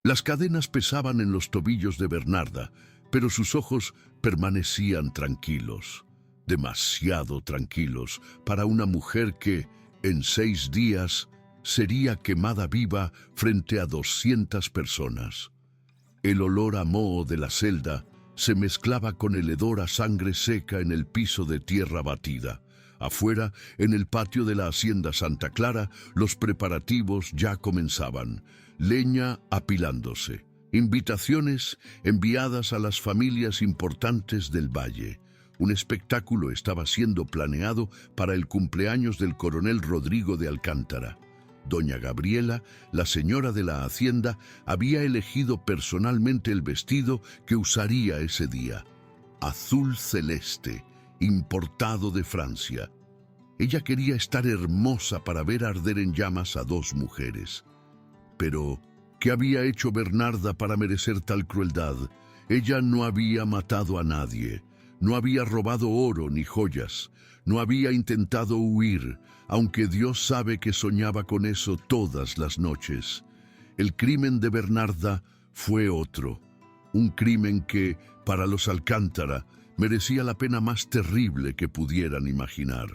Las cadenas pesaban en los tobillos de Bernarda, pero sus ojos permanecían tranquilos, demasiado tranquilos para una mujer que, en 6 días, sería quemada viva frente a 200 personas. El olor a moho de la celda se mezclaba con el hedor a sangre seca en el piso de tierra batida. Afuera, en el patio de la hacienda Santa Clara, los preparativos ya comenzaban. Leña apilándose. Invitaciones enviadas a las familias importantes del valle. Un espectáculo estaba siendo planeado para el cumpleaños del coronel Rodrigo de Alcántara. Doña Gabriela, la señora de la hacienda, había elegido personalmente el vestido que usaría ese día. Azul celeste, importado de Francia. Ella quería estar hermosa para ver arder en llamas a 2 mujeres. Pero, ¿qué había hecho Bernarda para merecer tal crueldad? Ella no había matado a nadie, no había robado oro ni joyas, no había intentado huir, aunque Dios sabe que soñaba con eso todas las noches. El crimen de Bernarda fue otro, un crimen que, para los Alcántara, merecía la pena más terrible que pudieran imaginar.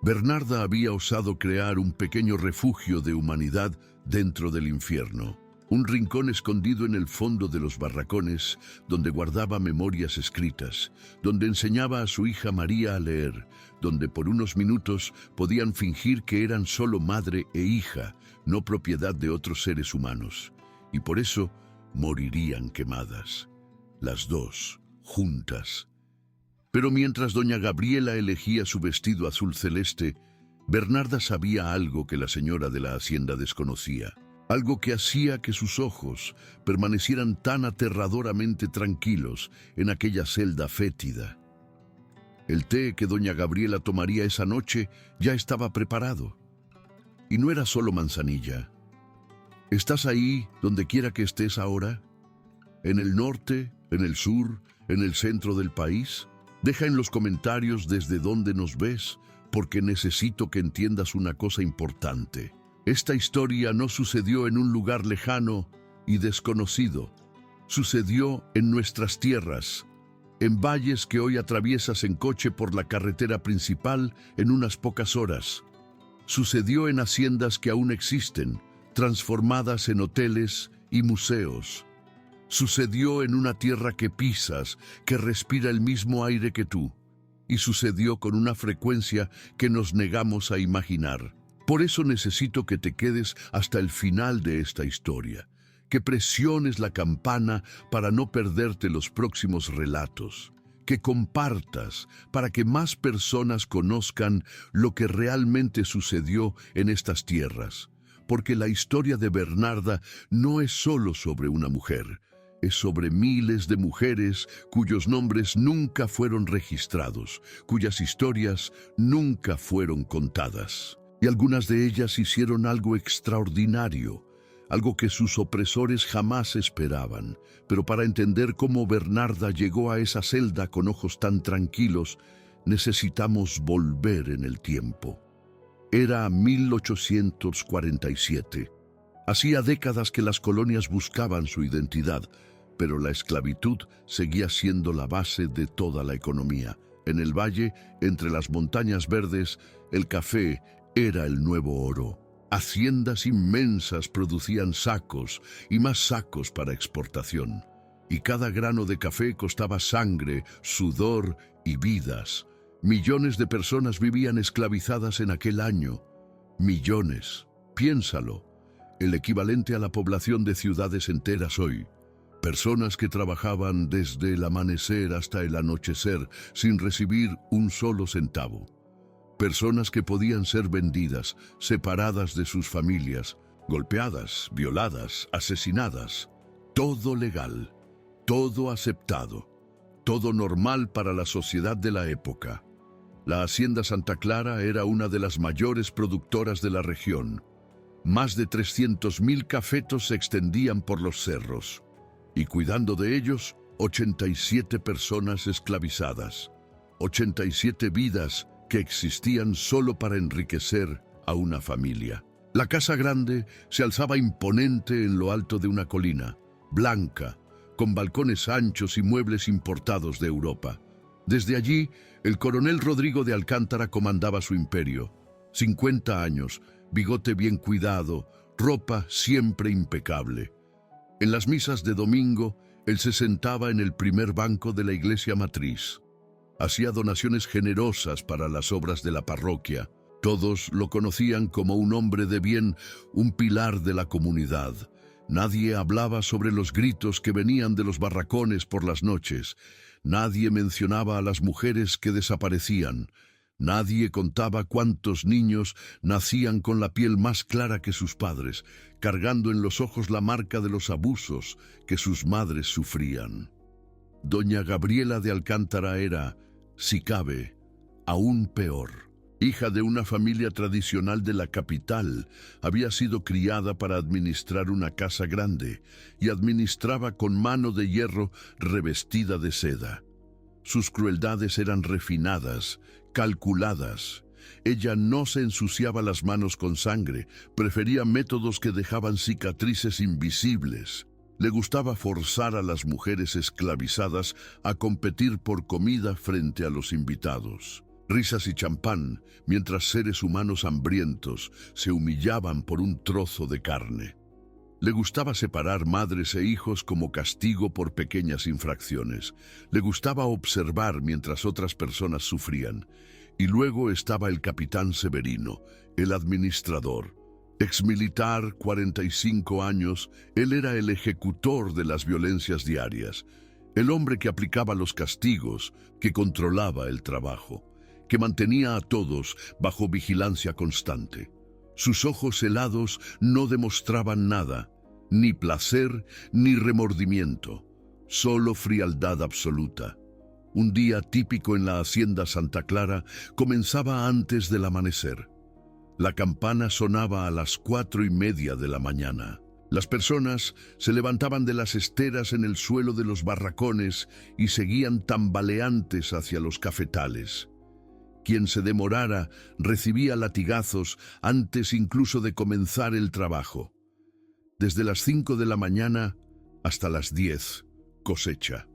Bernarda había osado crear un pequeño refugio de humanidad dentro del infierno, un rincón escondido en el fondo de los barracones donde guardaba memorias escritas, donde enseñaba a su hija María a leer, donde por unos minutos podían fingir que eran solo madre e hija, no propiedad de otros seres humanos, y por eso morirían quemadas, las 2, juntas. Pero mientras doña Gabriela elegía su vestido azul celeste, Bernarda sabía algo que la señora de la hacienda desconocía, algo que hacía que sus ojos permanecieran tan aterradoramente tranquilos en aquella celda fétida. El té que doña Gabriela tomaría esa noche ya estaba preparado. Y no era solo manzanilla. ¿Estás ahí donde quiera que estés ahora? ¿En el norte, en el sur, en el centro del país? Deja en los comentarios desde dónde nos ves, porque necesito que entiendas una cosa importante. Esta historia no sucedió en un lugar lejano y desconocido. Sucedió en nuestras tierras, en valles que hoy atraviesas en coche por la carretera principal en unas pocas horas. Sucedió en haciendas que aún existen, transformadas en hoteles y museos. Sucedió en una tierra que pisas, que respira el mismo aire que tú. Y sucedió con una frecuencia que nos negamos a imaginar. Por eso necesito que te quedes hasta el final de esta historia, que presiones la campana para no perderte los próximos relatos, que compartas para que más personas conozcan lo que realmente sucedió en estas tierras, porque la historia de Bernarda no es solo sobre una mujer, es sobre miles de mujeres cuyos nombres nunca fueron registrados, cuyas historias nunca fueron contadas. Y algunas de ellas hicieron algo extraordinario, algo que sus opresores jamás esperaban. Pero para entender cómo Bernarda llegó a esa celda con ojos tan tranquilos, necesitamos volver en el tiempo. Era 1847. Hacía décadas que las colonias buscaban su identidad, pero la esclavitud seguía siendo la base de toda la economía. En el valle, entre las montañas verdes, el café era el nuevo oro. Haciendas inmensas producían sacos y más sacos para exportación. Y cada grano de café costaba sangre, sudor y vidas. Millones de personas vivían esclavizadas en aquel año. Millones. Piénsalo. El equivalente a la población de ciudades enteras hoy. Personas que trabajaban desde el amanecer hasta el anochecer sin recibir un solo centavo. Personas que podían ser vendidas, separadas de sus familias, golpeadas, violadas, asesinadas. Todo legal, todo aceptado, todo normal para la sociedad de la época. La hacienda Santa Clara era una de las mayores productoras de la región. Más de 300.000 cafetos se extendían por los cerros. Y cuidando de ellos, 87 personas esclavizadas. 87 vidas que existían solo para enriquecer a una familia. La casa grande se alzaba imponente en lo alto de una colina. blanca, con balcones anchos y muebles importados de Europa. Desde allí, el coronel Rodrigo de Alcántara comandaba su imperio. 50 años, bigote bien cuidado, ropa siempre impecable. En las misas de domingo, él se sentaba en el primer banco de la iglesia matriz. Hacía donaciones generosas para las obras de la parroquia. Todos lo conocían como un hombre de bien, un pilar de la comunidad. Nadie hablaba sobre los gritos que venían de los barracones por las noches. Nadie mencionaba a las mujeres que desaparecían. Nadie contaba cuántos niños nacían con la piel más clara que sus padres, cargando en los ojos la marca de los abusos que sus madres sufrían. Doña Gabriela de Alcántara era, si cabe, aún peor. Hija de una familia tradicional de la capital, había sido criada para administrar una casa grande y administraba con mano de hierro revestida de seda. Sus crueldades eran refinadas, calculadas. Ella no se ensuciaba las manos con sangre, prefería métodos que dejaban cicatrices invisibles. Le gustaba forzar a las mujeres esclavizadas a competir por comida frente a los invitados. Risas y champán, mientras seres humanos hambrientos se humillaban por un trozo de carne. Le gustaba separar madres e hijos como castigo por pequeñas infracciones. Le gustaba observar mientras otras personas sufrían. Y luego estaba el capitán Severino, el administrador. Exmilitar, 45 años, él era el ejecutor de las violencias diarias. El hombre que aplicaba los castigos, que controlaba el trabajo, que mantenía a todos bajo vigilancia constante. Sus ojos helados no demostraban nada, ni placer ni remordimiento, solo frialdad absoluta. Un día típico en la hacienda Santa Clara comenzaba antes del amanecer. La campana sonaba a las 4:30 de la mañana. Las personas se levantaban de las esteras en el suelo de los barracones y seguían tambaleantes hacia los cafetales. Quien se demorara recibía latigazos antes incluso de comenzar el trabajo. Desde las 5 de la mañana hasta las 10, cosecha.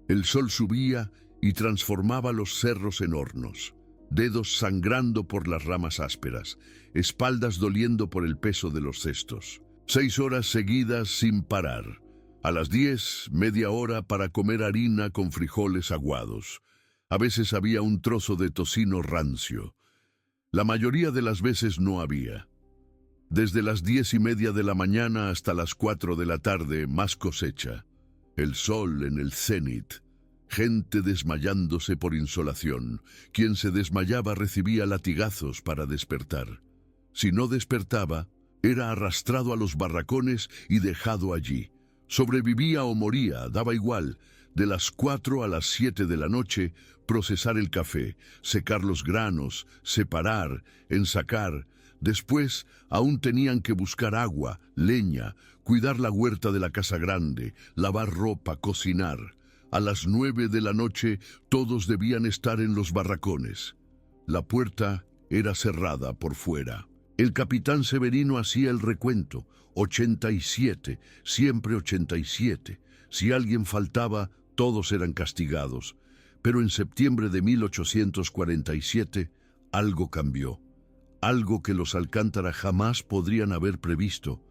El sol subía y transformaba los cerros en hornos, dedos sangrando por las ramas ásperas, espaldas doliendo por el peso de los cestos. 6 horas seguidas sin parar. A las 10, media hora para comer harina con frijoles aguados. A veces había un trozo de tocino rancio. La mayoría de las veces no había. Desde las 10:30 de la mañana hasta las 4 de la tarde, más cosecha. El sol en el cenit. Gente desmayándose por insolación. Quien se desmayaba recibía latigazos para despertar. Si no despertaba, era arrastrado a los barracones y dejado allí. Sobrevivía o moría, daba igual. De las 4 a las 7 de la noche, procesar el café, secar los granos, separar, ensacar. Después, aún tenían que buscar agua, leña, cuidar la huerta de la casa grande, lavar ropa, cocinar. A las 9 de la noche, todos debían estar en los barracones. La puerta era cerrada por fuera. El capitán Severino hacía el recuento. 87, siempre 87. Si alguien faltaba, todos eran castigados. Pero en septiembre de 1847, algo cambió. Algo que los Alcántara jamás podrían haber previsto,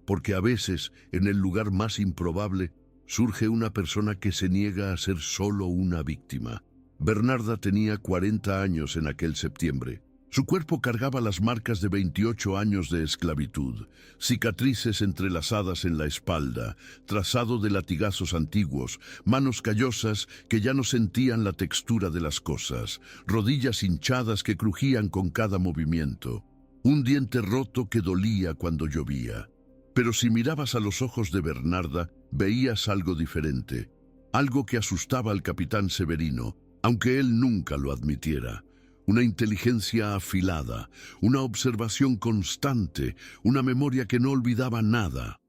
porque a veces, en el lugar más improbable, surge una persona que se niega a ser solo una víctima. Bernarda tenía 40 años en aquel septiembre. Su cuerpo cargaba las marcas de 28 años de esclavitud, cicatrices entrelazadas en la espalda, trazado de latigazos antiguos, manos callosas que ya no sentían la textura de las cosas, rodillas hinchadas que crujían con cada movimiento, un diente roto que dolía cuando llovía. Pero si mirabas a los ojos de Bernarda, veías algo diferente, algo que asustaba al capitán Severino, aunque él nunca lo admitiera. Una inteligencia afilada, una observación constante, una memoria que no olvidaba nada.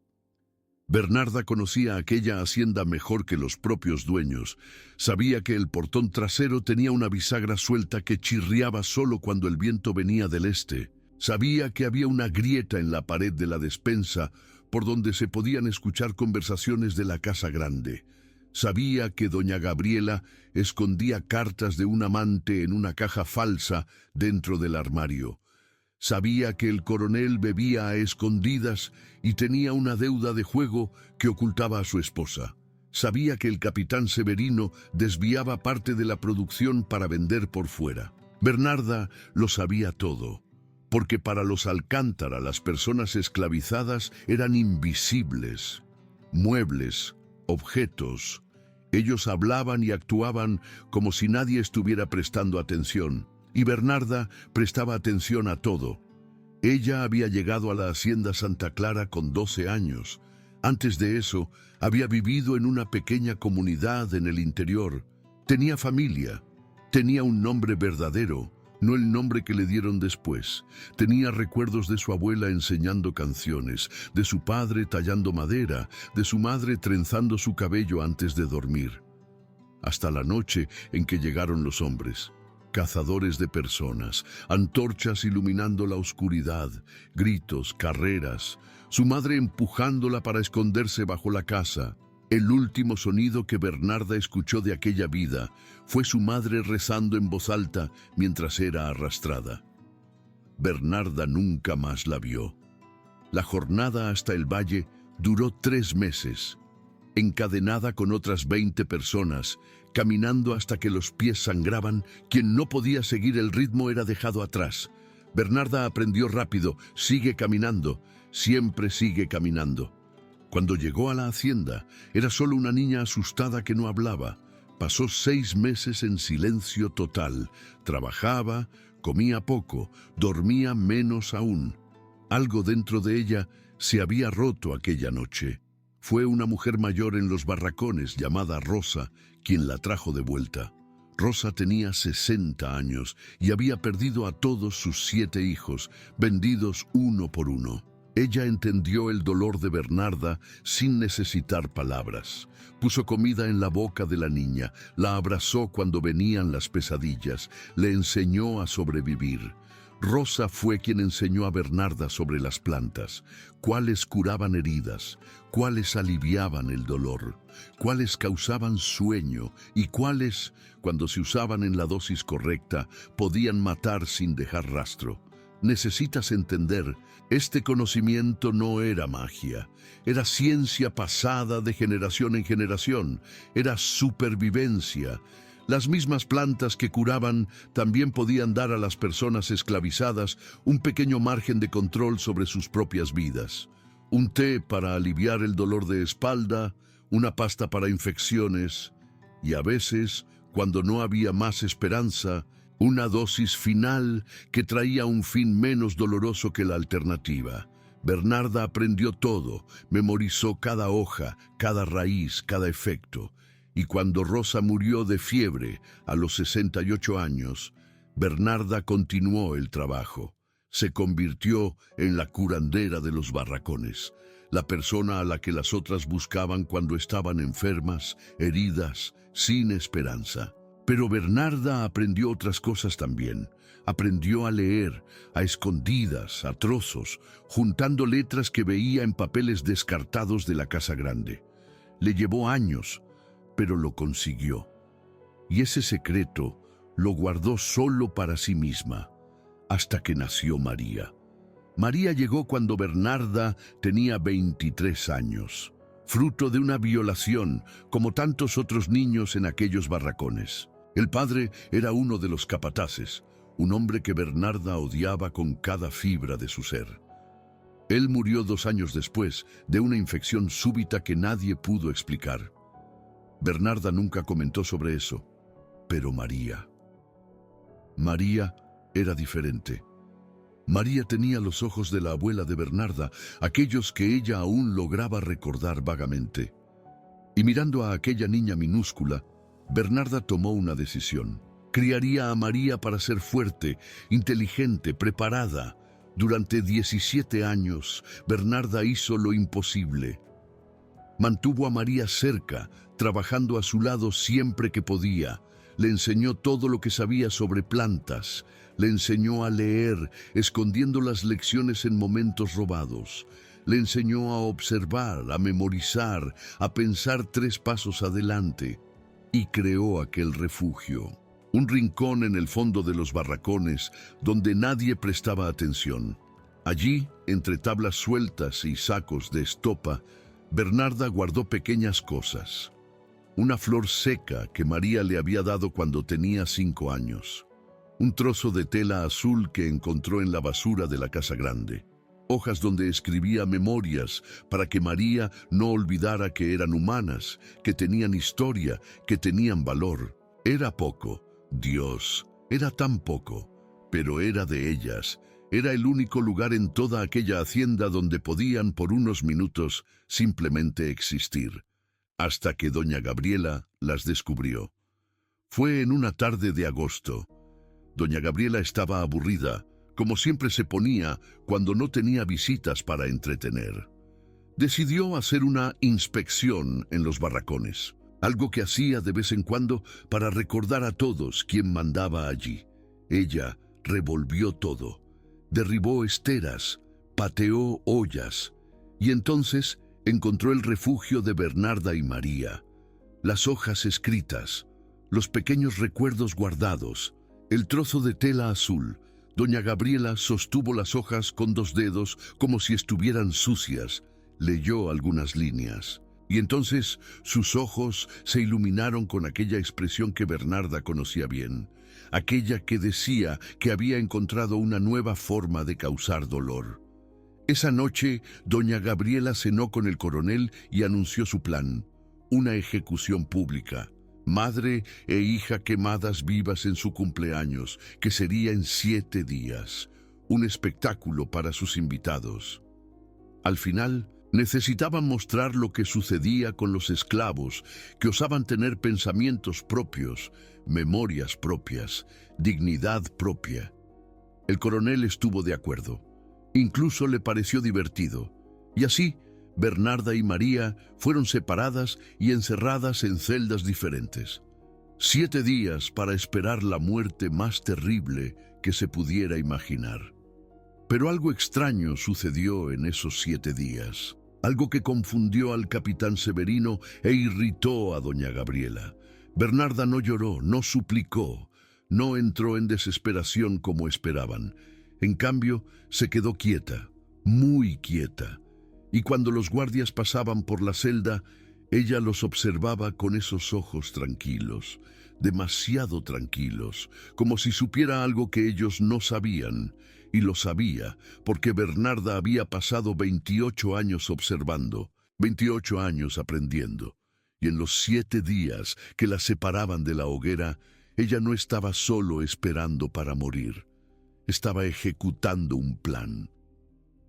Bernarda conocía aquella hacienda mejor que los propios dueños. Sabía que el portón trasero tenía una bisagra suelta que chirriaba solo cuando el viento venía del este. Sabía que había una grieta en la pared de la despensa por donde se podían escuchar conversaciones de la casa grande. Sabía que doña Gabriela escondía cartas de un amante en una caja falsa dentro del armario. Sabía que el coronel bebía a escondidas y tenía una deuda de juego que ocultaba a su esposa. Sabía que el capitán Severino desviaba parte de la producción para vender por fuera. Bernarda lo sabía todo, porque para los Alcántara las personas esclavizadas eran invisibles. Muebles, objetos. Ellos hablaban y actuaban como si nadie estuviera prestando atención, y Bernarda prestaba atención a todo. Ella había llegado a la hacienda Santa Clara con 12 años. Antes de eso, había vivido en una pequeña comunidad en el interior. Tenía familia, tenía un nombre verdadero, no el nombre que le dieron después. Tenía recuerdos de su abuela enseñando canciones, de su padre tallando madera, de su madre trenzando su cabello antes de dormir. Hasta la noche en que llegaron los hombres, cazadores de personas, antorchas iluminando la oscuridad, gritos, carreras, su madre empujándola para esconderse bajo la casa. El último sonido que Bernarda escuchó de aquella vida fue su madre rezando en voz alta mientras era arrastrada. Bernarda nunca más la vio. La jornada hasta el valle duró 3 meses, encadenada con otras 20 personas, caminando hasta que los pies sangraban. Quien no podía seguir el ritmo era dejado atrás. Bernarda aprendió rápido: sigue caminando, siempre sigue caminando. Cuando llegó a la hacienda, era solo una niña asustada que no hablaba. Pasó 6 meses en silencio total. Trabajaba, comía poco, dormía menos aún. Algo dentro de ella se había roto aquella noche. Fue una mujer mayor en los barracones llamada Rosa quien la trajo de vuelta. Rosa tenía 60 años y había perdido a todos sus 7 hijos, vendidos uno por uno. Ella entendió el dolor de Bernarda sin necesitar palabras. Puso comida en la boca de la niña, la abrazó cuando venían las pesadillas, le enseñó a sobrevivir. Rosa fue quien enseñó a Bernarda sobre las plantas, cuáles curaban heridas, cuáles aliviaban el dolor, cuáles causaban sueño y cuáles, cuando se usaban en la dosis correcta, podían matar sin dejar rastro. Necesitas entender, este conocimiento no era magia, era ciencia pasada de generación en generación, era supervivencia. Las mismas plantas que curaban también podían dar a las personas esclavizadas un pequeño margen de control sobre sus propias vidas. Un té para aliviar el dolor de espalda, una pasta para infecciones y a veces, cuando no había más esperanza, una dosis final que traía un fin menos doloroso que la alternativa. Bernarda aprendió todo, memorizó cada hoja, cada raíz, cada efecto. Y cuando Rosa murió de fiebre a los 68 años, Bernarda continuó el trabajo. Se convirtió en la curandera de los barracones, la persona a la que las otras buscaban cuando estaban enfermas, heridas, sin esperanza. Pero Bernarda aprendió otras cosas también. Aprendió a leer, a escondidas, a trozos, juntando letras que veía en papeles descartados de la casa grande. Le llevó años, pero lo consiguió. Y ese secreto lo guardó solo para sí misma, hasta que nació María. María llegó cuando Bernarda tenía 23 años, fruto de una violación, como tantos otros niños en aquellos barracones. El padre era uno de los capataces, un hombre que Bernarda odiaba con cada fibra de su ser. Él murió 2 años después de una infección súbita que nadie pudo explicar. Bernarda nunca comentó sobre eso, pero María era diferente. María tenía los ojos de la abuela de Bernarda, aquellos que ella aún lograba recordar vagamente. Y mirando a aquella niña minúscula, Bernarda tomó una decisión. Criaría a María para ser fuerte, inteligente, preparada. Durante 17 años, Bernarda hizo lo imposible. Mantuvo a María cerca, trabajando a su lado siempre que podía. Le enseñó todo lo que sabía sobre plantas. Le enseñó a leer, escondiendo las lecciones en momentos robados. Le enseñó a observar, a memorizar, a pensar 3 pasos adelante, y creó aquel refugio. Un rincón en el fondo de los barracones donde nadie prestaba atención. Allí, entre tablas sueltas y sacos de estopa, Bernarda guardó pequeñas cosas. Una flor seca que María le había dado cuando tenía 5 años. Un trozo de tela azul que encontró en la basura de la casa grande. Hojas donde escribía memorias para que María no olvidara que eran humanas, que tenían historia, que tenían valor. Era poco. Dios, era tan poco, pero era de ellas. Era el único lugar en toda aquella hacienda donde podían por unos minutos simplemente existir, hasta que doña Gabriela las descubrió. Fue en una tarde de agosto. Doña Gabriela estaba aburrida, como siempre se ponía cuando no tenía visitas para entretener. Decidió hacer una inspección en los barracones. Algo que hacía de vez en cuando para recordar a todos quién mandaba allí. Ella revolvió todo, derribó esteras, pateó ollas, y entonces encontró el refugio de Bernarda y María, las hojas escritas, los pequeños recuerdos guardados, el trozo de tela azul. Doña Gabriela sostuvo las hojas con 2 dedos como si estuvieran sucias, leyó algunas líneas. Y entonces sus ojos se iluminaron con aquella expresión que Bernarda conocía bien, aquella que decía que había encontrado una nueva forma de causar dolor. Esa noche, doña Gabriela cenó con el coronel y anunció su plan, una ejecución pública. Madre e hija quemadas vivas en su cumpleaños, que sería en 7 días, un espectáculo para sus invitados. Al final, necesitaban mostrar lo que sucedía con los esclavos, que osaban tener pensamientos propios, memorias propias, dignidad propia. El coronel estuvo de acuerdo. Incluso le pareció divertido. Y así, Bernarda y María fueron separadas y encerradas en celdas diferentes. 7 días para esperar la muerte más terrible que se pudiera imaginar. Pero algo extraño sucedió en esos 7 días. Algo que confundió al capitán Severino e irritó a doña Gabriela. Bernarda no lloró, no suplicó, no entró en desesperación como esperaban. En cambio, se quedó quieta, muy quieta. Y cuando los guardias pasaban por la celda, ella los observaba con esos ojos tranquilos, demasiado tranquilos, como si supiera algo que ellos no sabían. Y lo sabía, porque Bernarda había pasado 28 años observando, 28 años aprendiendo. Y en los 7 días que la separaban de la hoguera, ella no estaba solo esperando para morir. Estaba ejecutando un plan.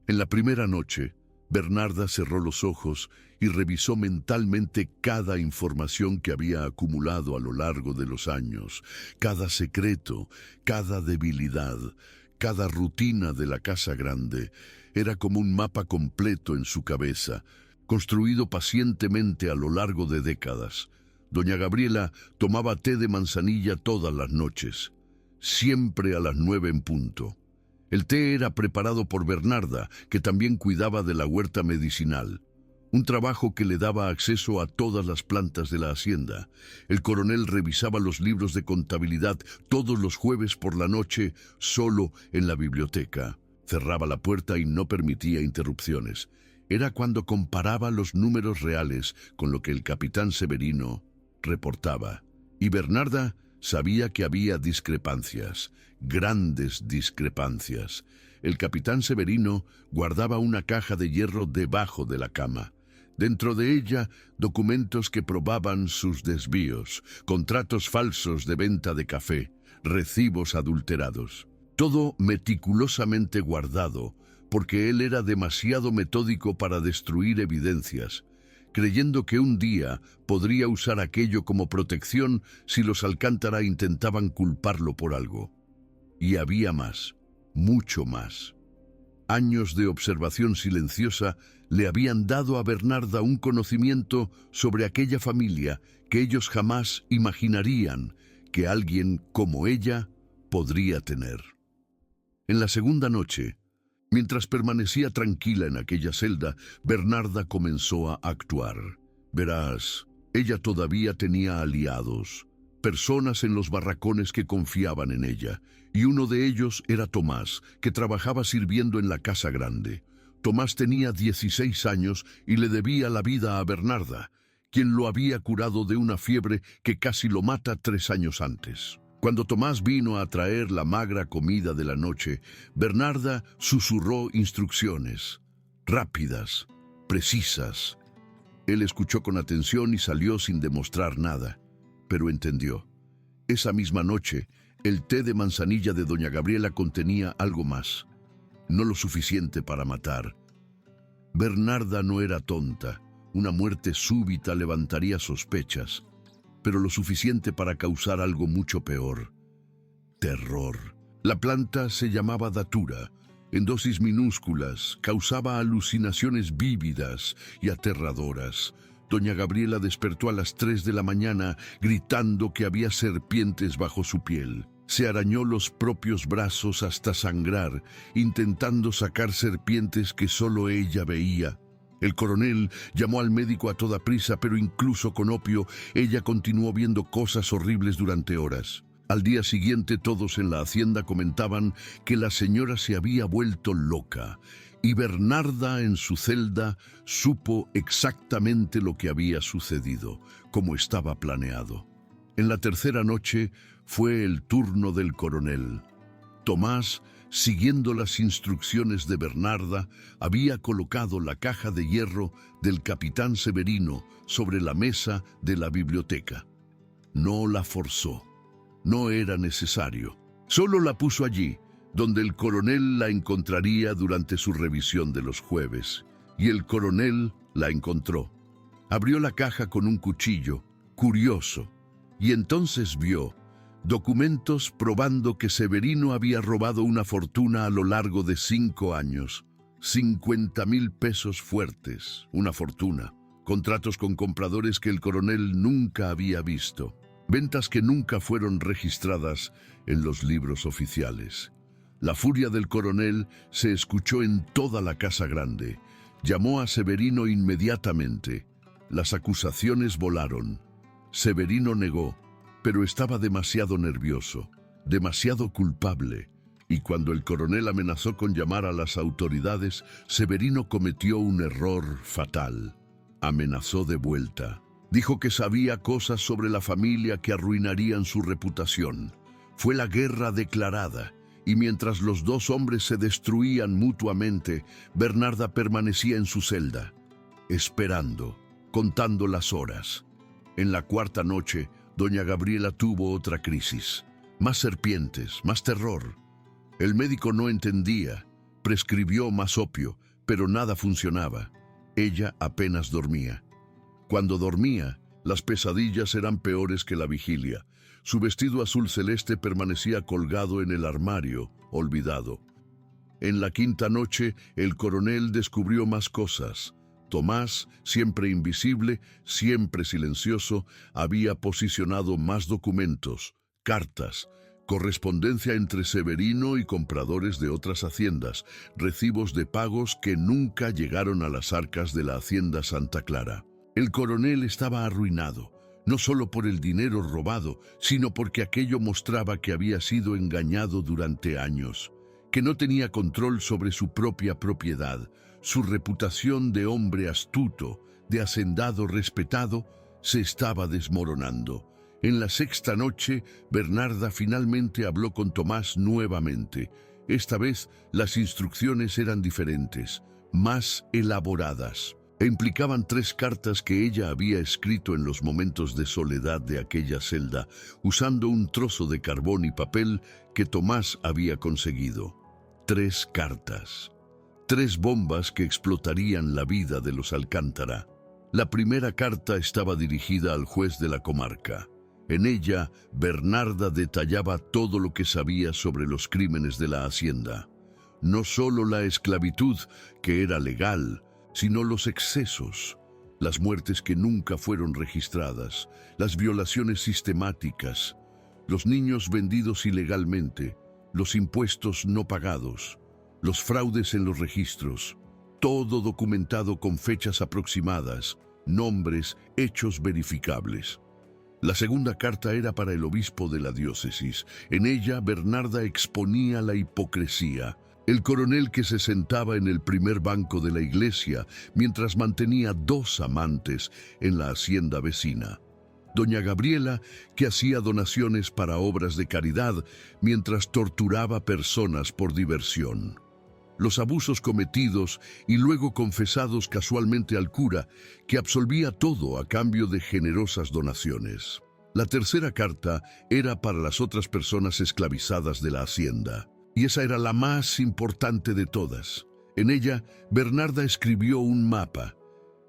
En la primera noche, Bernarda cerró los ojos y revisó mentalmente cada información que había acumulado a lo largo de los años, cada secreto, cada debilidad, cada rutina de la casa grande. Era como un mapa completo en su cabeza, construido pacientemente a lo largo de décadas. Doña Gabriela tomaba té de manzanilla todas las noches, siempre a las 9 en punto. El té era preparado por Bernarda, que también cuidaba de la huerta medicinal, un trabajo que le daba acceso a todas las plantas de la hacienda. El coronel revisaba los libros de contabilidad todos los jueves por la noche, solo en la biblioteca. Cerraba la puerta y no permitía interrupciones. Era cuando comparaba los números reales con lo que el capitán Severino reportaba. Y Bernarda sabía que había discrepancias, grandes discrepancias. El capitán Severino guardaba una caja de hierro debajo de la cama. Dentro de ella, documentos que probaban sus desvíos, contratos falsos de venta de café, recibos adulterados. Todo meticulosamente guardado, porque él era demasiado metódico para destruir evidencias, creyendo que un día podría usar aquello como protección si los Alcántara intentaban culparlo por algo. Y había más, mucho más. Años de observación silenciosa le habían dado a Bernarda un conocimiento sobre aquella familia que ellos jamás imaginarían que alguien como ella podría tener. En la segunda noche, Mientras permanecía tranquila en aquella celda, Bernarda comenzó a actuar. Verás, ella todavía tenía aliados, personas en los barracones que confiaban en ella, y uno de ellos era Tomás, que trabajaba sirviendo en la casa grande. Tomás tenía 16 años y le debía la vida a Bernarda, quien lo había curado de una fiebre que casi lo mata 3 años antes. Cuando Tomás vino a traer la magra comida de la noche, Bernarda susurró instrucciones, rápidas, precisas. Él escuchó con atención y salió sin demostrar nada, pero entendió. Esa misma noche, el té de manzanilla de doña Gabriela contenía algo más, no lo suficiente para matar. Bernarda no era tonta, una muerte súbita levantaría sospechas, pero lo suficiente para causar algo mucho peor. Terror. La planta se llamaba datura. En dosis minúsculas, causaba alucinaciones vívidas y aterradoras. Doña Gabriela despertó a las 3 de la mañana gritando que había serpientes bajo su piel. Se arañó los propios brazos hasta sangrar, intentando sacar serpientes que solo ella veía. El coronel llamó al médico a toda prisa, pero incluso con opio, ella continuó viendo cosas horribles durante horas. Al día siguiente todos en la hacienda comentaban que la señora se había vuelto loca, y Bernarda en su celda supo exactamente lo que había sucedido, como estaba planeado. En la tercera noche fue el turno del coronel. Tomás, siguiendo las instrucciones de Bernarda, había colocado la caja de hierro del capitán Severino sobre la mesa de la biblioteca. No la forzó. No era necesario. Solo la puso allí, donde el coronel la encontraría durante su revisión de los jueves. Y el coronel la encontró. Abrió la caja con un cuchillo, curioso, y entonces vio documentos probando que Severino había robado una fortuna a lo largo de 5 años. 50,000 pesos fuertes, una fortuna. Contratos con compradores que el coronel nunca había visto. Ventas que nunca fueron registradas en los libros oficiales. La furia del coronel se escuchó en toda la casa grande. Llamó a Severino inmediatamente. Las acusaciones volaron. Severino negó, pero estaba demasiado nervioso, demasiado culpable, y cuando el coronel amenazó con llamar a las autoridades, Severino cometió un error fatal. Amenazó de vuelta. Dijo que sabía cosas sobre la familia que arruinarían su reputación. Fue la guerra declarada, y mientras los dos hombres se destruían mutuamente, Bernarda permanecía en su celda, esperando, contando las horas. En la cuarta noche, doña Gabriela tuvo otra crisis. Más serpientes, más terror. El médico no entendía, prescribió más opio, pero nada funcionaba. Ella apenas dormía. Cuando dormía, las pesadillas eran peores que la vigilia. Su vestido azul celeste permanecía colgado en el armario, olvidado. En la quinta noche, el coronel descubrió más cosas. Tomás, siempre invisible, siempre silencioso, había posicionado más documentos, cartas, correspondencia entre Severino y compradores de otras haciendas, recibos de pagos que nunca llegaron a las arcas de la hacienda Santa Clara. El coronel estaba arruinado, no solo por el dinero robado, sino porque aquello mostraba que había sido engañado durante años, que no tenía control sobre su propia propiedad. Su reputación de hombre astuto, de hacendado respetado, se estaba desmoronando. En la sexta noche, Bernarda finalmente habló con Tomás nuevamente. Esta vez, las instrucciones eran diferentes, más elaboradas, e implicaban 3 cartas que ella había escrito en los momentos de soledad de aquella celda, usando un trozo de carbón y papel que Tomás había conseguido. 3 cartas. 3 bombas que explotarían la vida de los Alcántara. La primera carta estaba dirigida al juez de la comarca. En ella, Bernarda detallaba todo lo que sabía sobre los crímenes de la hacienda. No solo la esclavitud, que era legal, sino los excesos, las muertes que nunca fueron registradas, las violaciones sistemáticas, los niños vendidos ilegalmente, los impuestos no pagados. los fraudes en los registros, todo documentado con fechas aproximadas, nombres, hechos verificables. La segunda carta era para el obispo de la diócesis. En ella, Bernarda exponía la hipocresía. El coronel que se sentaba en el primer banco de la iglesia mientras mantenía 2 amantes en la hacienda vecina. Doña Gabriela, que hacía donaciones para obras de caridad mientras torturaba personas por diversión. Los abusos cometidos y luego confesados casualmente al cura, que absolvía todo a cambio de generosas donaciones. La tercera carta era para las otras personas esclavizadas de la hacienda, y esa era la más importante de todas. En ella, Bernarda escribió un mapa,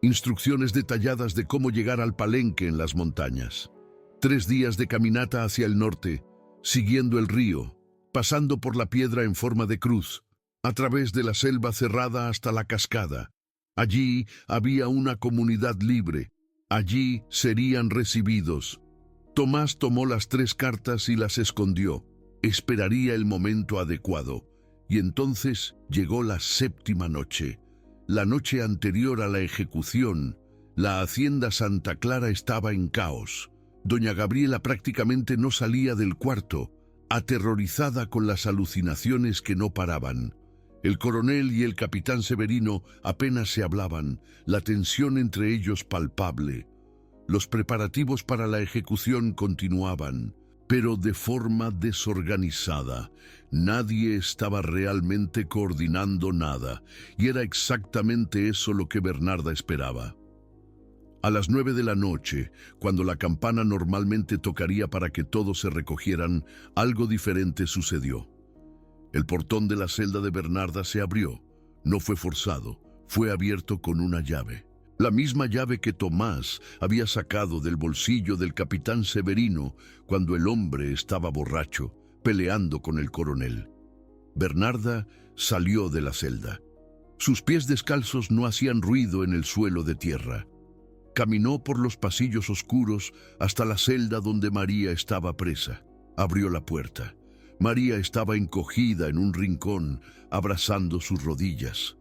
instrucciones detalladas de cómo llegar al palenque en las montañas. 3 días de caminata hacia el norte, siguiendo el río, pasando por la piedra en forma de cruz, a través de la selva cerrada hasta la cascada. Allí había una comunidad libre. Allí serían recibidos. Tomás tomó las 3 cartas y las escondió. Esperaría el momento adecuado. Y entonces llegó la 7ª noche. La noche anterior a la ejecución, la hacienda Santa Clara estaba en caos. Doña Gabriela prácticamente no salía del cuarto, aterrorizada con las alucinaciones que no paraban. El coronel y el capitán Severino apenas se hablaban, la tensión entre ellos palpable. Los preparativos para la ejecución continuaban, pero de forma desorganizada. Nadie estaba realmente coordinando nada, y era exactamente eso lo que Bernarda esperaba. A las 9 de la noche, cuando la campana normalmente tocaría para que todos se recogieran, algo diferente sucedió. El portón de la celda de Bernarda se abrió. No fue forzado, fue abierto con una llave. La misma llave que Tomás había sacado del bolsillo del capitán Severino cuando el hombre estaba borracho, peleando con el coronel. Bernarda salió de la celda. Sus pies descalzos no hacían ruido en el suelo de tierra. Caminó por los pasillos oscuros hasta la celda donde María estaba presa. Abrió la puerta. María estaba encogida en un rincón, abrazando sus rodillas.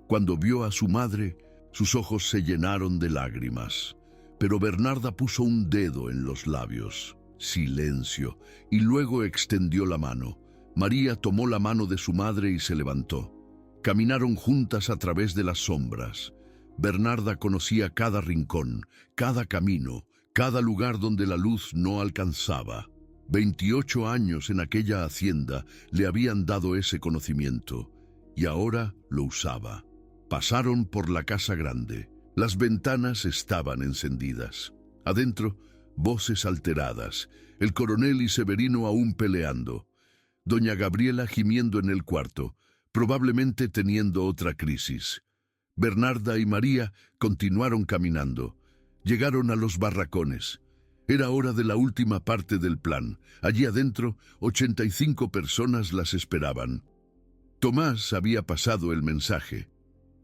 Cuando vio a su madre, sus ojos se llenaron de lágrimas. Pero Bernarda puso un dedo en los labios. Silencio, y luego extendió la mano. María tomó la mano de su madre y se levantó. Caminaron juntas a través de las sombras. Bernarda conocía cada rincón, cada camino, cada lugar donde la luz no alcanzaba. 28 años en aquella hacienda le habían dado ese conocimiento, y ahora lo usaba. Pasaron por la casa grande. Las ventanas estaban encendidas. Adentro, voces alteradas, el coronel y Severino aún peleando. Doña Gabriela gimiendo en el cuarto, probablemente teniendo otra crisis. Bernarda y María continuaron caminando. Llegaron a los barracones. Era hora de la última parte del plan. Allí adentro, 85 personas las esperaban. Tomás había pasado el mensaje.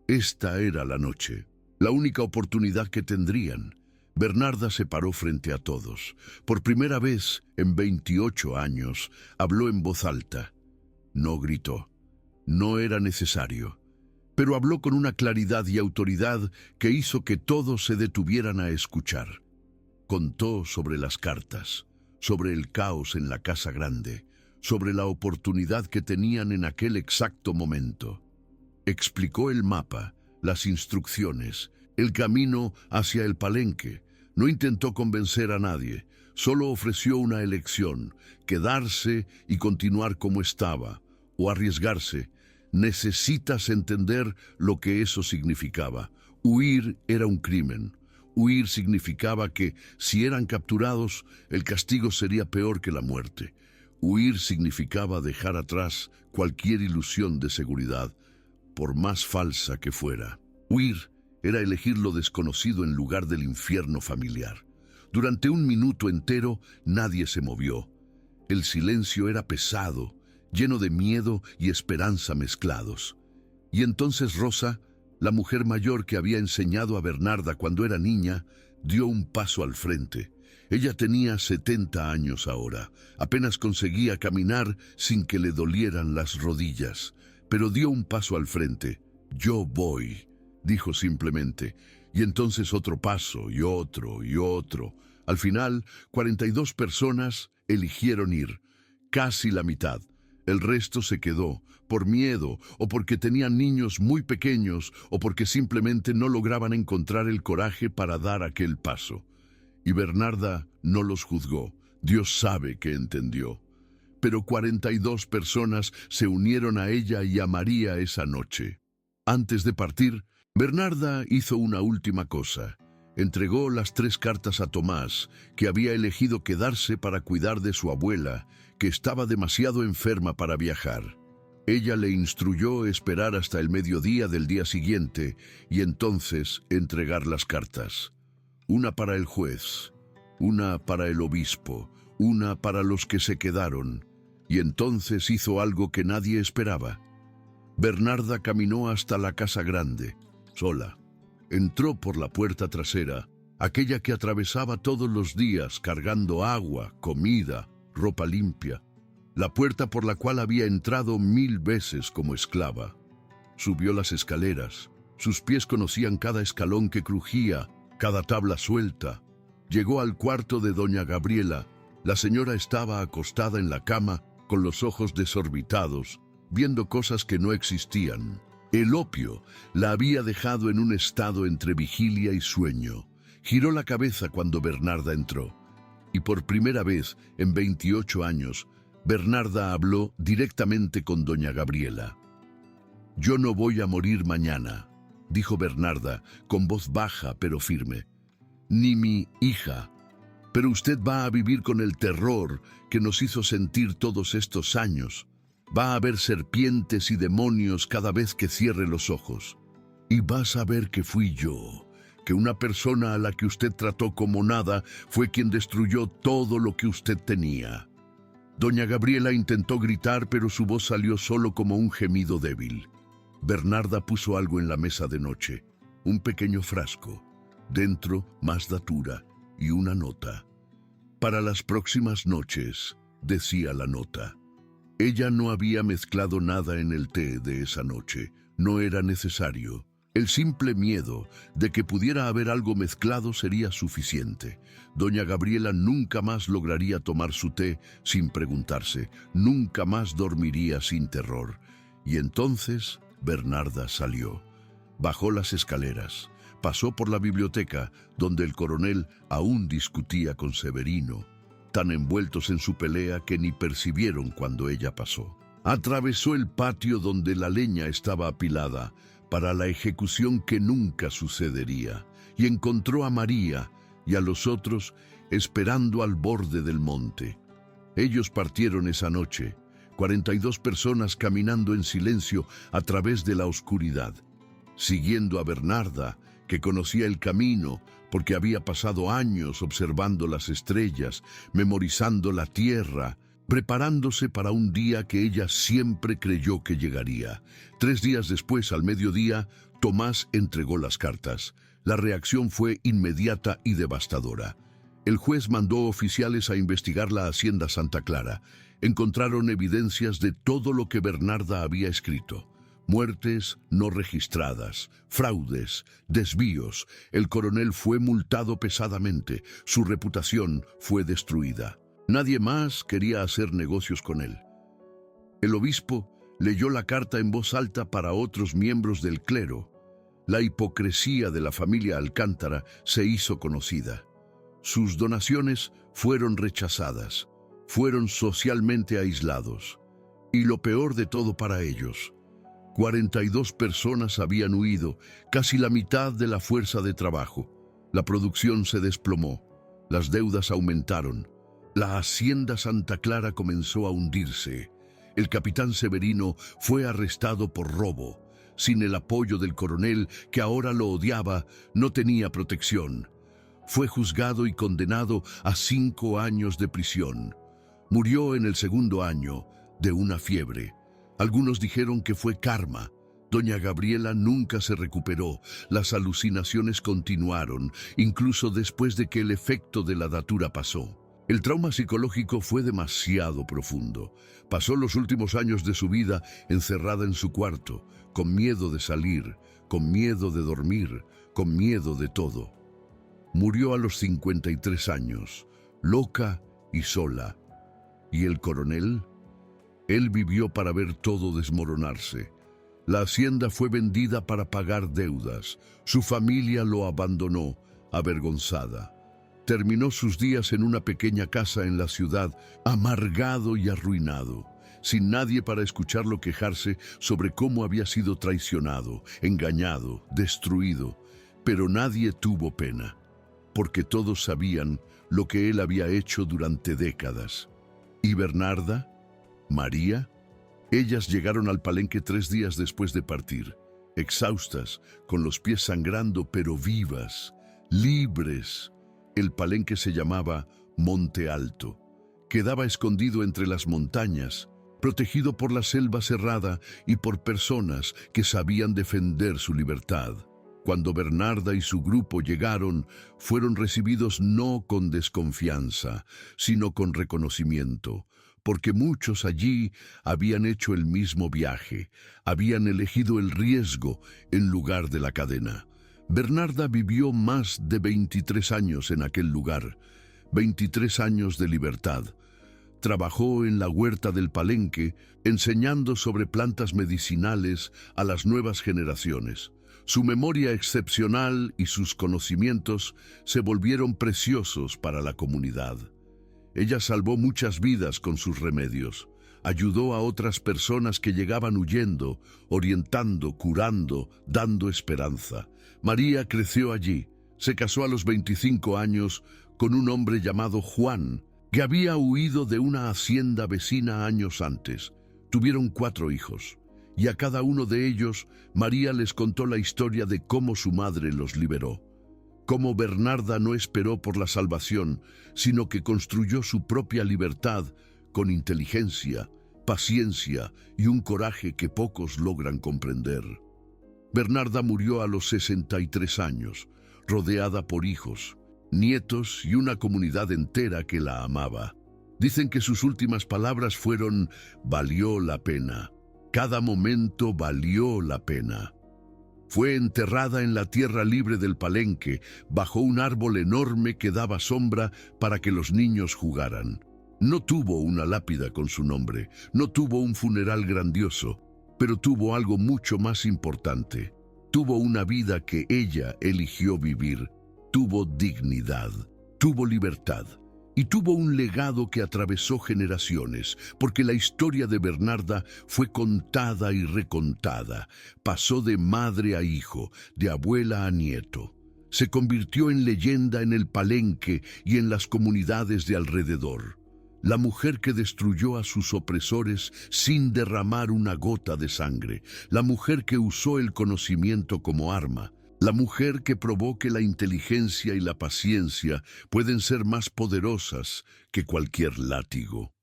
Esta era la noche, la única oportunidad que tendrían. Bernarda se paró frente a todos. Por primera vez en 28 años, habló en voz alta. No gritó. No era necesario. Pero habló con una claridad y autoridad que hizo que todos se detuvieran a escuchar. Contó sobre las cartas, sobre el caos en la casa grande, sobre la oportunidad que tenían en aquel exacto momento. Explicó el mapa, las instrucciones, el camino hacia el palenque. No intentó convencer a nadie, solo ofreció una elección: quedarse y continuar como estaba, o arriesgarse. Necesitas entender lo que eso significaba. Huir era un crimen. Huir significaba que, si eran capturados, el castigo sería peor que la muerte. Huir significaba dejar atrás cualquier ilusión de seguridad, por más falsa que fuera. Huir era elegir lo desconocido en lugar del infierno familiar. Durante 1 minuto entero nadie se movió. El silencio era pesado, lleno de miedo y esperanza mezclados. Y entonces Rosa, la mujer mayor que había enseñado a Bernarda cuando era niña, dio un paso al frente. Ella tenía 70 años ahora. Apenas conseguía caminar sin que le dolieran las rodillas. pero dio un paso al frente. «Yo voy», dijo simplemente, y entonces otro paso, y otro, y otro. Al final, 42 personas eligieron ir, casi la mitad. El resto se quedó, por miedo, o porque tenían niños muy pequeños, o porque simplemente no lograban encontrar el coraje para dar aquel paso. Y Bernarda no los juzgó. Dios sabe que entendió. Pero 42 personas se unieron a ella y a María esa noche. Antes de partir, Bernarda hizo una última cosa. Entregó las 3 cartas a Tomás, que había elegido quedarse para cuidar de su abuela, que estaba demasiado enferma para viajar. Ella le instruyó esperar hasta el mediodía del día siguiente y entonces entregar las cartas. Una para el juez, una para el obispo, una para los que se quedaron. Y entonces hizo algo que nadie esperaba. Bernarda caminó hasta la casa grande, sola. Entró por la puerta trasera, aquella que atravesaba todos los días cargando agua, comida, ropa limpia. La puerta por la cual había entrado 1000 veces como esclava. Subió las escaleras. Sus pies conocían cada escalón que crujía, cada tabla suelta. Llegó al cuarto de doña Gabriela. La señora estaba acostada en la cama, con los ojos desorbitados, viendo cosas que no existían. El opio la había dejado en un estado entre vigilia y sueño. Giró la cabeza cuando Bernarda entró. Y por primera vez en 28 años, Bernarda habló directamente con doña Gabriela. «Yo no voy a morir mañana», dijo Bernarda, con voz baja pero firme. «Ni mi hija. Pero usted va a vivir con el terror que nos hizo sentir todos estos años. Va a haber serpientes y demonios cada vez que cierre los ojos. Y vas a ver que fui yo, que una persona a la que usted trató como nada fue quien destruyó todo lo que usted tenía». Doña Gabriela intentó gritar, pero su voz salió solo como un gemido débil. Bernarda puso algo en la mesa de noche, un pequeño frasco. Dentro, más datura y una nota. «Para las próximas noches», decía la nota. Ella no había mezclado nada en el té de esa noche. No era necesario. El simple miedo de que pudiera haber algo mezclado sería suficiente. Doña Gabriela nunca más lograría tomar su té sin preguntarse. Nunca más dormiría sin terror. Y entonces Bernarda salió. Bajó las escaleras. Pasó por la biblioteca, donde el coronel aún discutía con Severino, tan envueltos en su pelea que ni percibieron cuando ella pasó. Atravesó el patio donde la leña estaba apilada para la ejecución que nunca sucedería, y encontró a María y a los otros esperando al borde del monte. Ellos partieron esa noche, 42 personas caminando en silencio a través de la oscuridad, siguiendo a Bernarda, que conocía el camino porque había pasado años observando las estrellas, memorizando la tierra, preparándose para un día que ella siempre creyó que llegaría. 3 días después, al mediodía, Tomás entregó las cartas. La reacción fue inmediata y devastadora. El juez mandó oficiales a investigar la hacienda Santa Clara. Encontraron evidencias de todo lo que Bernarda había escrito. Muertes no registradas, fraudes, desvíos. El coronel fue multado pesadamente. Su reputación fue destruida. Nadie más quería hacer negocios con él. El obispo leyó la carta en voz alta para otros miembros del clero. La hipocresía de la familia Alcántara se hizo conocida. Sus donaciones fueron rechazadas, fueron socialmente aislados. Y lo peor de todo para ellos, 42 personas habían huido, casi la mitad de la fuerza de trabajo. La producción se desplomó, las deudas aumentaron. La hacienda Santa Clara comenzó a hundirse. El capitán Severino fue arrestado por robo. Sin el apoyo del coronel, que ahora lo odiaba, no tenía protección. Fue juzgado y condenado a 5 años de prisión. Murió en el 2.º año de una fiebre. Algunos dijeron que fue karma. Doña Gabriela nunca se recuperó. Las alucinaciones continuaron, incluso después de que el efecto de la datura pasó. El trauma psicológico fue demasiado profundo. Pasó los últimos años de su vida encerrada en su cuarto, con miedo de salir, con miedo de dormir, con miedo de todo. Murió a los 53 años, loca y sola. ¿Y el coronel? Él vivió para ver todo desmoronarse. La hacienda fue vendida para pagar deudas. Su familia lo abandonó, avergonzada. Terminó sus días en una pequeña casa en la ciudad, amargado y arruinado, sin nadie para escucharlo quejarse sobre cómo había sido traicionado, engañado, destruido. Pero nadie tuvo pena, porque todos sabían lo que él había hecho durante décadas. ¿Y Bernarda? ¿María? Ellas llegaron al palenque 3 días después de partir, exhaustas, con los pies sangrando, pero vivas, libres. El palenque se llamaba Monte Alto. Quedaba escondido entre las montañas, protegido por la selva cerrada y por personas que sabían defender su libertad. Cuando Bernarda y su grupo llegaron, fueron recibidos no con desconfianza, sino con reconocimiento, porque muchos allí habían hecho el mismo viaje, habían elegido el riesgo en lugar de la cadena. Bernarda vivió más de 23 años en aquel lugar, 23 años de libertad. Trabajó en la huerta del palenque, enseñando sobre plantas medicinales a las nuevas generaciones. Su memoria excepcional y sus conocimientos se volvieron preciosos para la comunidad. Ella salvó muchas vidas con sus remedios. Ayudó a otras personas que llegaban huyendo, orientando, curando, dando esperanza. María creció allí. Se casó a los 25 años con un hombre llamado Juan, que había huido de una hacienda vecina años antes. Tuvieron 4 hijos, y a cada uno de ellos María les contó la historia de cómo su madre los liberó. Cómo Bernarda no esperó por la salvación, sino que construyó su propia libertad con inteligencia, paciencia y un coraje que pocos logran comprender. Bernarda murió a los 63 años, rodeada por hijos, nietos y una comunidad entera que la amaba. Dicen que sus últimas palabras fueron: valió la pena. Cada momento valió la pena. Fue enterrada en la tierra libre del palenque, bajo un árbol enorme que daba sombra para que los niños jugaran. No tuvo una lápida con su nombre, no tuvo un funeral grandioso, pero tuvo algo mucho más importante. Tuvo una vida que ella eligió vivir, tuvo dignidad, tuvo libertad. Y tuvo un legado que atravesó generaciones, porque la historia de Bernarda fue contada y recontada. Pasó de madre a hijo, de abuela a nieto. Se convirtió en leyenda en el palenque y en las comunidades de alrededor. La mujer que destruyó a sus opresores sin derramar una gota de sangre. La mujer que usó el conocimiento como arma. La mujer que probó que la inteligencia y la paciencia pueden ser más poderosas que cualquier látigo.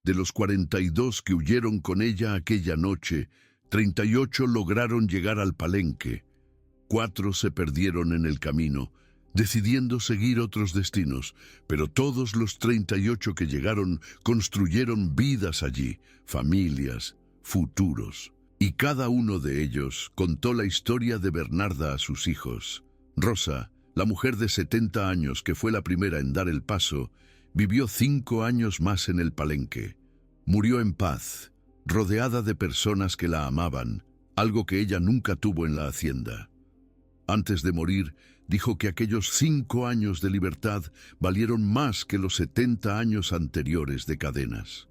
De los 42 que huyeron con ella aquella noche, 38 lograron llegar al palenque. 4 se perdieron en el camino, decidiendo seguir otros destinos, pero todos los 38 que llegaron construyeron vidas allí, familias, futuros. Y cada uno de ellos contó la historia de Bernarda a sus hijos. Rosa, la mujer de 70 años que fue la primera en dar el paso, vivió 5 años más en el palenque. Murió en paz, rodeada de personas que la amaban, algo que ella nunca tuvo en la hacienda. Antes de morir, dijo que aquellos 5 años de libertad valieron más que los 70 años anteriores de cadenas.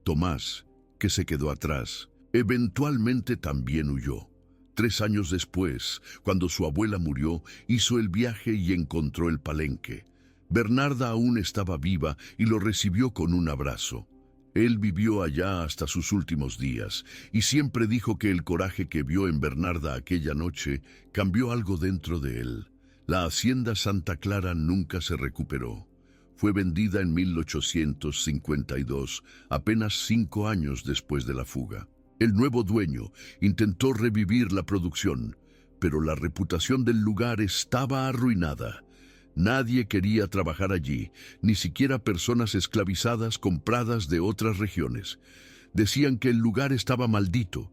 Tomás, que se quedó atrás, eventualmente también huyó. 3 años después, cuando su abuela murió, hizo el viaje y encontró el palenque. Bernarda aún estaba viva y lo recibió con un abrazo. Él vivió allá hasta sus últimos días y siempre dijo que el coraje que vio en Bernarda aquella noche cambió algo dentro de él. La hacienda Santa Clara nunca se recuperó. Fue vendida en 1852, apenas 5 años después de la fuga. El nuevo dueño intentó revivir la producción, pero la reputación del lugar estaba arruinada. Nadie quería trabajar allí, ni siquiera personas esclavizadas compradas de otras regiones. Decían que el lugar estaba maldito,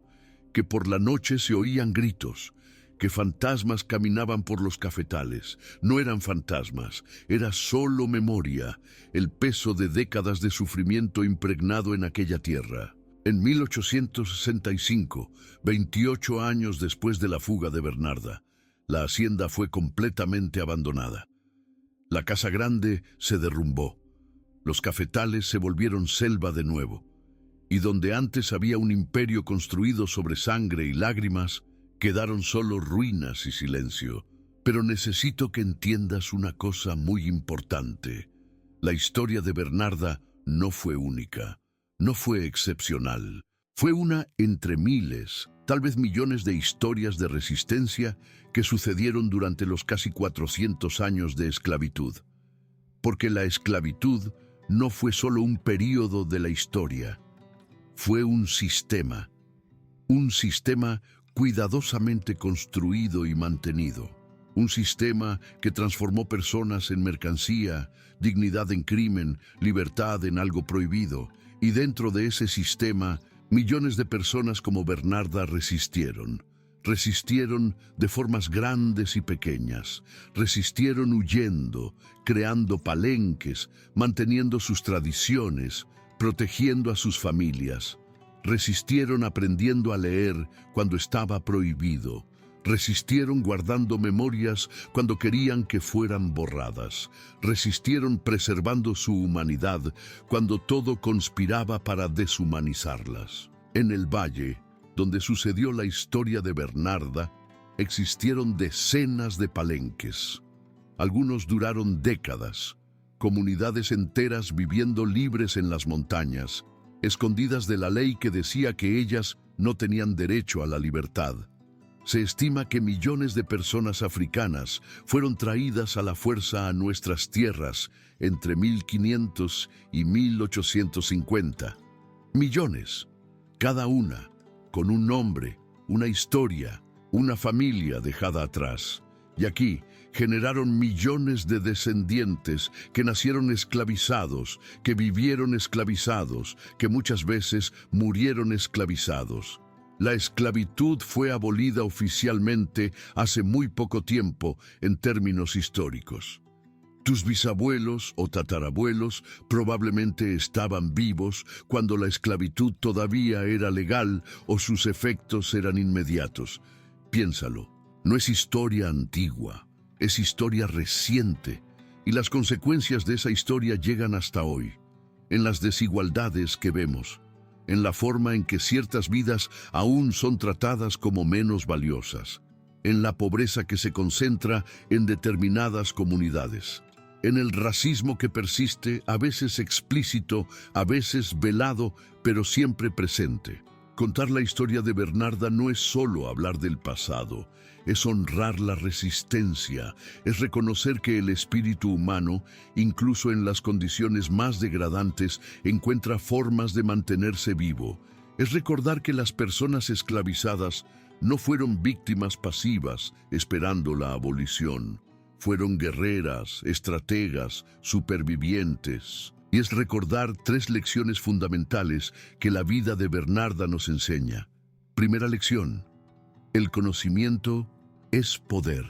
que por la noche se oían gritos, que fantasmas caminaban por los cafetales. No eran fantasmas, era solo memoria, el peso de décadas de sufrimiento impregnado en aquella tierra. En 1865, 28 años después de la fuga de Bernarda, la hacienda fue completamente abandonada. La casa grande se derrumbó, los cafetales se volvieron selva de nuevo, y donde antes había un imperio construido sobre sangre y lágrimas, quedaron solo ruinas y silencio. Pero necesito que entiendas una cosa muy importante. La historia de Bernarda no fue única, no fue excepcional. Fue una entre miles, tal vez millones de historias de resistencia que sucedieron durante los casi 400 años de esclavitud. Porque la esclavitud no fue solo un período de la historia, fue un sistema cuidadosamente construido y mantenido. Un sistema que transformó personas en mercancía, dignidad en crimen, libertad en algo prohibido. Y dentro de ese sistema, millones de personas como Bernarda resistieron. Resistieron de formas grandes y pequeñas. Resistieron huyendo, creando palenques, manteniendo sus tradiciones, protegiendo a sus familias. Resistieron aprendiendo a leer cuando estaba prohibido. Resistieron guardando memorias cuando querían que fueran borradas. Resistieron preservando su humanidad cuando todo conspiraba para deshumanizarlas. En el valle, donde sucedió la historia de Bernarda, existieron decenas de palenques. Algunos duraron décadas, comunidades enteras viviendo libres en las montañas, escondidas de la ley que decía que ellas no tenían derecho a la libertad. Se estima que millones de personas africanas fueron traídas a la fuerza a nuestras tierras entre 1500 y 1850. Millones, cada una, con un nombre, una historia, una familia dejada atrás. Y aquí generaron millones de descendientes que nacieron esclavizados, que vivieron esclavizados, que muchas veces murieron esclavizados. La esclavitud fue abolida oficialmente hace muy poco tiempo en términos históricos. Tus bisabuelos o tatarabuelos probablemente estaban vivos cuando la esclavitud todavía era legal o sus efectos eran inmediatos. Piénsalo, no es historia antigua, es historia reciente, y las consecuencias de esa historia llegan hasta hoy, en las desigualdades que vemos, en la forma en que ciertas vidas aún son tratadas como menos valiosas, en la pobreza que se concentra en determinadas comunidades, en el racismo que persiste, a veces explícito, a veces velado, pero siempre presente. Contar la historia de Bernarda no es solo hablar del pasado, es honrar la resistencia, es reconocer que el espíritu humano, incluso en las condiciones más degradantes, encuentra formas de mantenerse vivo. Es recordar que las personas esclavizadas no fueron víctimas pasivas esperando la abolición. Fueron guerreras, estrategas, supervivientes. Y es recordar 3 lecciones fundamentales que la vida de Bernarda nos enseña. Primera lección: el conocimiento es poder.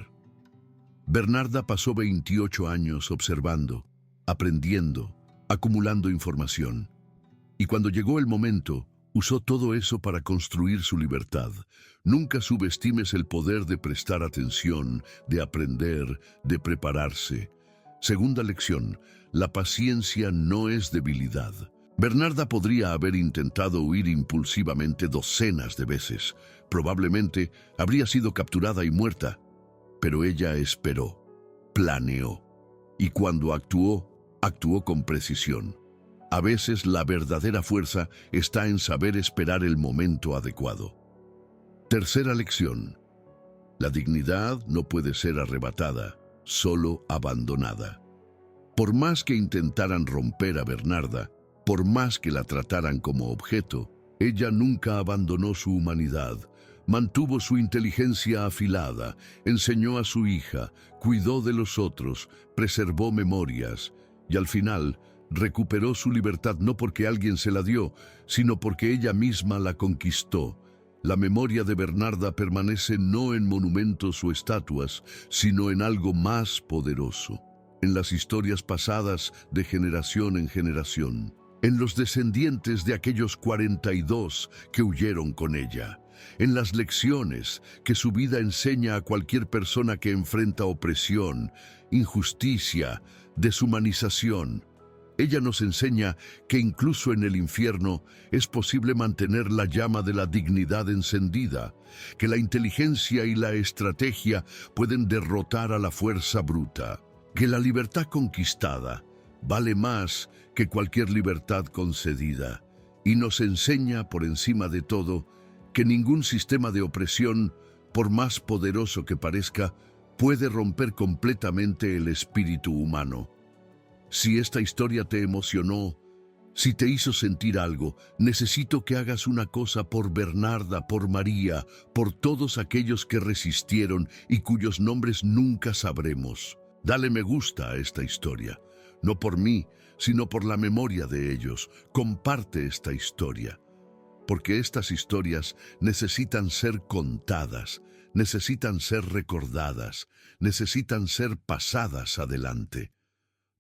Bernarda pasó 28 años observando, aprendiendo, acumulando información. Y cuando llegó el momento, usó todo eso para construir su libertad. Nunca subestimes el poder de prestar atención, de aprender, de prepararse. Segunda lección: la paciencia no es debilidad. Bernarda podría haber intentado huir impulsivamente docenas de veces. Probablemente habría sido capturada y muerta. Pero ella esperó, planeó. Y cuando actuó, actuó con precisión. A veces la verdadera fuerza está en saber esperar el momento adecuado. Tercera lección: la dignidad no puede ser arrebatada, solo abandonada. Por más que intentaran romper a Bernarda, por más que la trataran como objeto, ella nunca abandonó su humanidad. Mantuvo su inteligencia afilada, enseñó a su hija, cuidó de los otros, preservó memorias y al final recuperó su libertad no porque alguien se la dio, sino porque ella misma la conquistó. La memoria de Bernarda permanece no en monumentos o estatuas, sino en algo más poderoso, en las historias pasadas de generación en generación, en los descendientes de aquellos 42 que huyeron con ella, en las lecciones que su vida enseña a cualquier persona que enfrenta opresión, injusticia, deshumanización. Ella nos enseña que incluso en el infierno es posible mantener la llama de la dignidad encendida, que la inteligencia y la estrategia pueden derrotar a la fuerza bruta, que la libertad conquistada vale más que cualquier libertad concedida, y nos enseña, por encima de todo, que ningún sistema de opresión, por más poderoso que parezca, puede romper completamente el espíritu humano. Si esta historia te emocionó, si te hizo sentir algo, necesito que hagas una cosa por Bernarda, por María, por todos aquellos que resistieron y cuyos nombres nunca sabremos. Dale me gusta a esta historia, no por mí, sino por la memoria de ellos. Comparte esta historia, porque estas historias necesitan ser contadas, necesitan ser recordadas, necesitan ser pasadas adelante.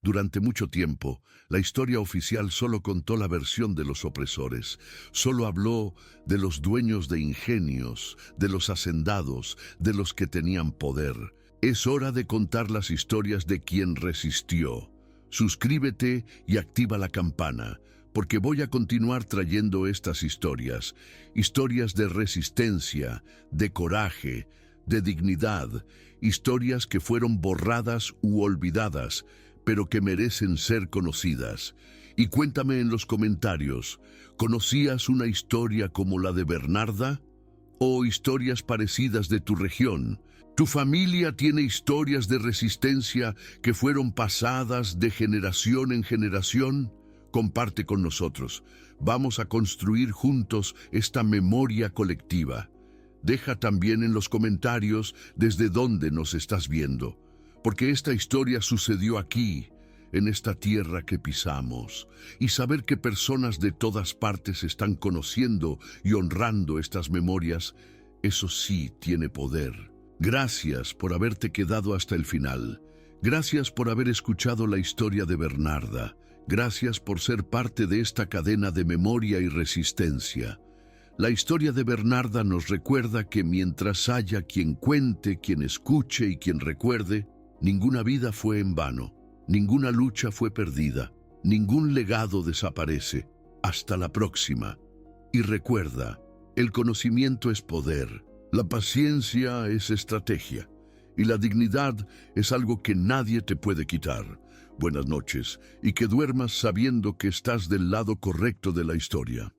Durante mucho tiempo, la historia oficial solo contó la versión de los opresores, solo habló de los dueños de ingenios, de los hacendados, de los que tenían poder. Es hora de contar las historias de quien resistió. Suscríbete y activa la campana, porque voy a continuar trayendo estas historias, historias de resistencia, de coraje, de dignidad, historias que fueron borradas u olvidadas, pero que merecen ser conocidas. Y cuéntame en los comentarios, ¿conocías una historia como la de Bernarda? ¿O historias parecidas de tu región? ¿Tu familia tiene historias de resistencia que fueron pasadas de generación en generación? Comparte con nosotros. Vamos a construir juntos esta memoria colectiva. Deja también en los comentarios desde dónde nos estás viendo, porque esta historia sucedió aquí, en esta tierra que pisamos, y saber que personas de todas partes están conociendo y honrando estas memorias, eso sí tiene poder. Gracias por haberte quedado hasta el final. Gracias por haber escuchado la historia de Bernarda. Gracias por ser parte de esta cadena de memoria y resistencia. La historia de Bernarda nos recuerda que mientras haya quien cuente, quien escuche y quien recuerde, ninguna vida fue en vano, ninguna lucha fue perdida, ningún legado desaparece. Hasta la próxima. Y recuerda, el conocimiento es poder, la paciencia es estrategia, y la dignidad es algo que nadie te puede quitar. Buenas noches, y que duermas sabiendo que estás del lado correcto de la historia.